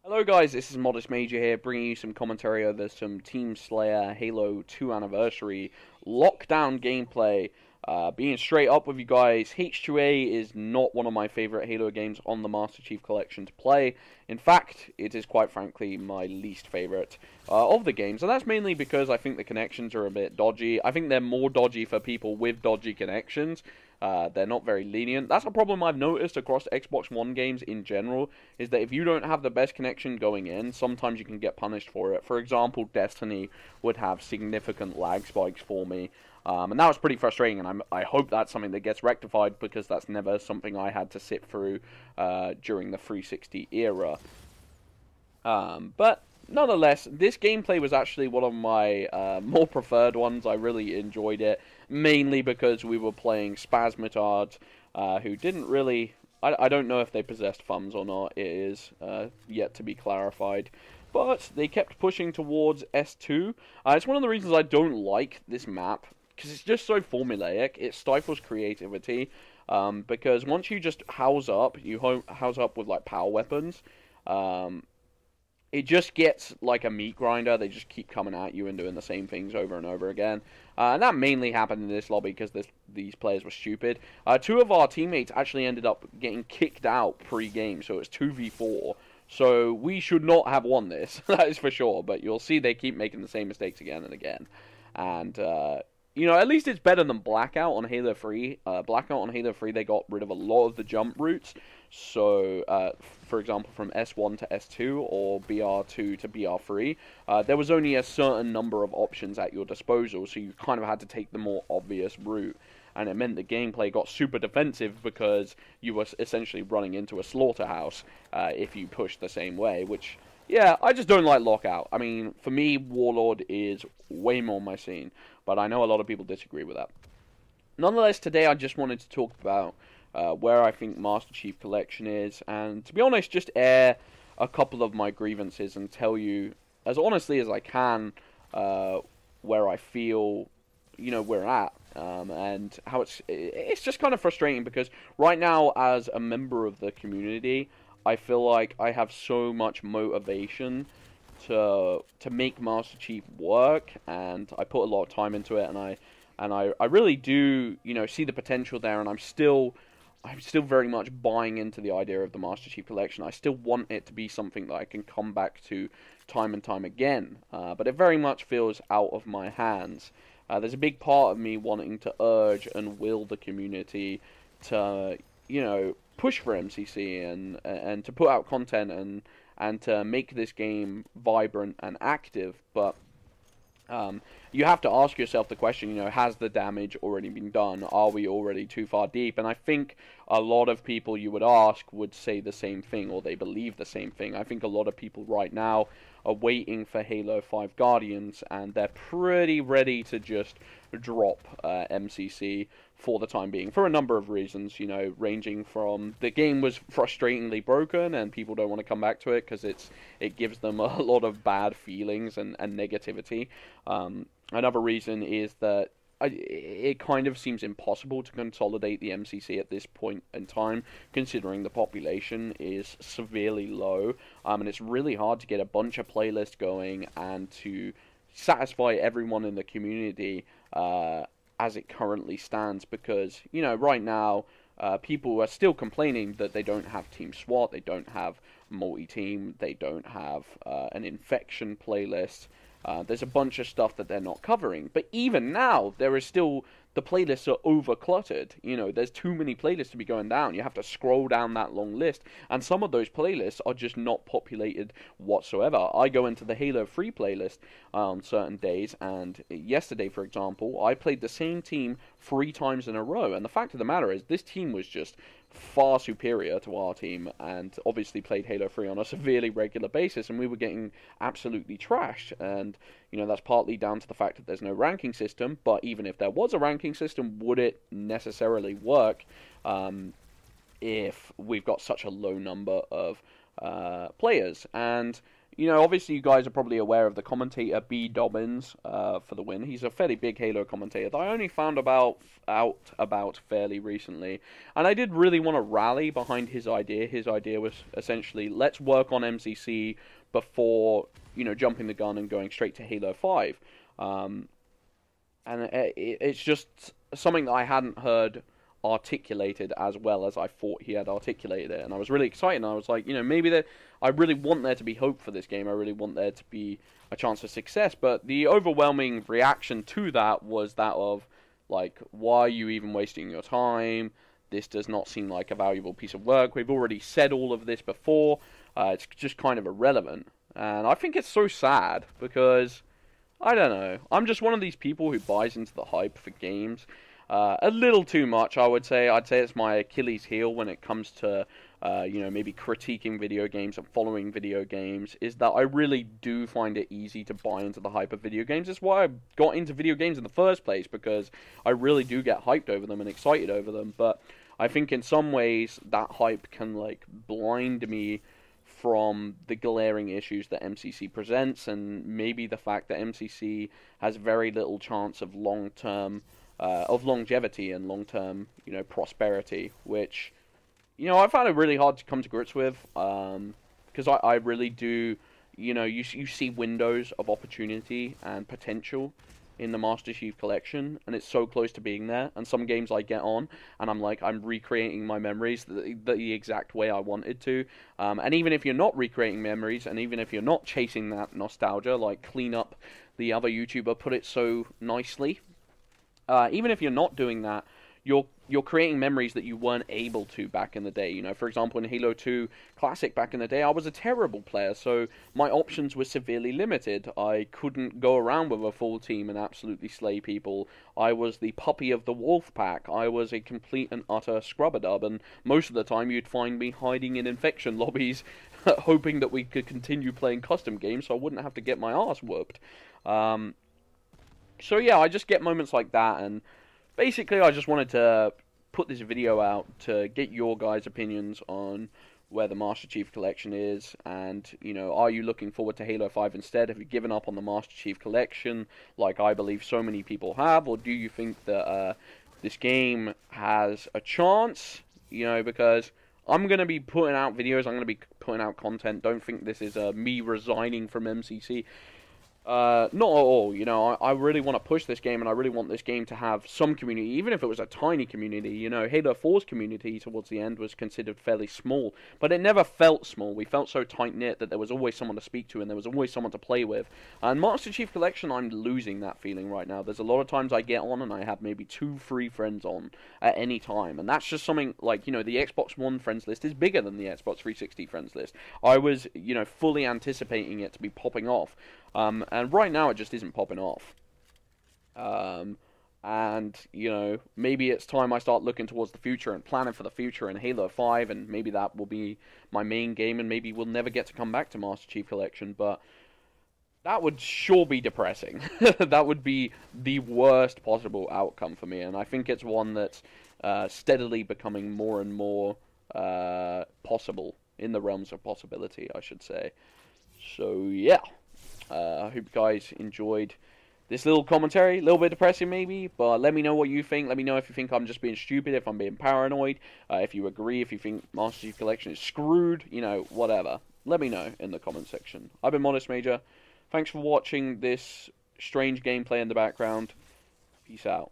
Hello guys, this is Modest Major here, bringing you some commentary over some Team Slayer Halo 2 Anniversary Lockdown gameplay. Being straight up with you guys, H2A is not one of my favourite Halo games on the Master Chief Collection to play. In fact, it is quite frankly my least favourite of the games, and that's mainly because I think the connections are a bit dodgy. I think they're more dodgy for people with dodgy connections. They're not very lenient. That's a problem I've noticed across Xbox One games in general, is that if you don't have the best connection going in, sometimes you can get punished for it. For example, Destiny would have significant lag spikes for me, and that was pretty frustrating, and I hope that's something that gets rectified, because that's never something I had to sit through during the 360 era. But nonetheless, this gameplay was actually one of my more preferred ones. I really enjoyed it, mainly because we were playing Spasmitards, who didn't really... I don't know if they possessed thumbs or not. It is yet to be clarified. But they kept pushing towards S2. It's one of the reasons I don't like this map, because it's just so formulaic. It stifles creativity, because once you just house up, you house up with like power weapons, it just gets like a meat grinder. They just keep coming at you and doing the same things over and over again. And that mainly happened in this lobby because these players were stupid. Two of our teammates actually ended up getting kicked out pre-game, so it's 2v4. So we should not have won this, that is for sure. But you'll see they keep making the same mistakes again and again. And, you know, at least it's better than Blackout on Halo 3. Blackout on Halo 3, they got rid of a lot of the jump routes. So, for example, from S1 to S2 or BR2 to BR3, there was only a certain number of options at your disposal, so you kind of had to take the more obvious route. And it meant the gameplay got super defensive because you were essentially running into a slaughterhouse if you pushed the same way, which... yeah, I just don't like Lockout. I mean, for me, Warlord is way more my scene, but I know a lot of people disagree with that. Nonetheless, today I just wanted to talk about where I think Master Chief Collection is, and to be honest, just air a couple of my grievances and tell you, as honestly as I can, where I feel, you know, we're at, and how it's just kind of frustrating, because right now, as a member of the community, I feel like I have so much motivation to make Master Chief work, and I put a lot of time into it, and I really do, you know, see the potential there, and I'm still very much buying into the idea of the Master Chief Collection. I still want it to be something that I can come back to time and time again, but it very much feels out of my hands. There's a big part of me wanting to urge and will the community to, you know, push for MCC and to put out content and to make this game vibrant and active, but you have to ask yourself the question, you know, has the damage already been done? Are we already too far deep? And I think a lot of people you would ask would say the same thing, or they believe the same thing. I think a lot of people right now are waiting for Halo 5 Guardians, and they're pretty ready to just drop MCC for the time being, for a number of reasons, you know, ranging from the game was frustratingly broken and people don't want to come back to it because it gives them a lot of bad feelings and negativity. Another reason is that it kind of seems impossible to consolidate the MCC at this point in time, considering the population is severely low, and it's really hard to get a bunch of playlists going and to satisfy everyone in the community as it currently stands, because, you know, right now people are still complaining that they don't have Team SWAT, they don't have multi-team, they don't have an infection playlist. There's a bunch of stuff that they're not covering. But even now, there is still... the playlists are over-cluttered. You know, there's too many playlists to be going down. You have to scroll down that long list. And some of those playlists are just not populated whatsoever. I go into the Halo 3 playlist on certain days, and yesterday, for example, I played the same team 3 times in a row. And the fact of the matter is, this team was just far superior to our team, and obviously played Halo 3 on a severely regular basis, and we were getting absolutely trashed. And, you know, that's partly down to the fact that there's no ranking system, but even if there was a ranking system, would it necessarily work if we've got such a low number of players? And, obviously you guys are probably aware of the commentator B. Dobbins for the win. He's a fairly big Halo commentator that I only found out about fairly recently. And I did really want to rally behind his idea. His idea was essentially, let's work on MCC before, jumping the gun and going straight to Halo 5. And it's just something that I hadn't heard articulated as well as I thought he had articulated it, and I was really excited. And I was like, maybe I really want there to be hope for this game. I really want there to be a chance for success. But the overwhelming reaction to that was that of, like, why are you even wasting your time? This does not seem like a valuable piece of work. We've already said all of this before. It's just kind of irrelevant. And I think it's so sad because, I don't know, I'm just one of these people who buys into the hype for games. A little too much, I would say. I'd say it's my Achilles heel when it comes to, maybe critiquing video games and following video games, is that I really do find it easy to buy into the hype of video games. That's why I got into video games in the first place, because I really do get hyped over them and excited over them. But I think in some ways that hype can, like, blind me from the glaring issues that MCC presents, and maybe the fact that MCC has very little chance of long-term of longevity and long-term, prosperity, which, I found it really hard to come to grips with, because I really do, you see windows of opportunity and potential in the Master Chief Collection, and it's so close to being there, and some games I get on, and I'm like, I'm recreating my memories the exact way I wanted to, and even if you're not recreating memories, and even if you're not chasing that nostalgia, like Clean Up, the other YouTuber, put it so nicely, even if you're not doing that, you're creating memories that you weren't able to back in the day. For example, in Halo 2 Classic back in the day, I was a terrible player, so my options were severely limited. I couldn't go around with a full team and absolutely slay people. I was the puppy of the wolf pack. I was a complete and utter scrub-a-dub, and most of the time you'd find me hiding in infection lobbies, hoping that we could continue playing custom games so I wouldn't have to get my ass whooped. So yeah, I just get moments like that, and basically I just wanted to put this video out to get your guys' opinions on where the Master Chief Collection is, and, are you looking forward to Halo 5 instead? Have you given up on the Master Chief Collection, like I believe so many people have, or do you think that this game has a chance? Because I'm going to be putting out videos, I'm going to be putting out content. Don't think this is me resigning from MCC. Not at all, I really want to push this game, and I really want this game to have some community, even if it was a tiny community. Halo 4's community towards the end was considered fairly small, but it never felt small. We felt so tight-knit that there was always someone to speak to, and there was always someone to play with. And Master Chief Collection, I'm losing that feeling right now. There's a lot of times I get on, and I have maybe 2 free friends on at any time, and that's just something, like, the Xbox One friends list is bigger than the Xbox 360 friends list. I was, fully anticipating it to be popping off. And right now it just isn't popping off. And, maybe it's time I start looking towards the future and planning for the future and Halo 5, and maybe that will be my main game, and maybe we'll never get to come back to Master Chief Collection, but that would sure be depressing. That would be the worst possible outcome for me, and I think it's one that's steadily becoming more and more possible, in the realms of possibility, I should say. So, yeah. I hope you guys enjoyed this little commentary. A little bit depressing maybe, but let me know what you think. Let me know if you think I'm just being stupid, if I'm being paranoid, if you agree, if you think Master Chief Collection is screwed, whatever. Let me know in the comment section. I've been Modest Major. Thanks for watching this strange gameplay in the background. Peace out.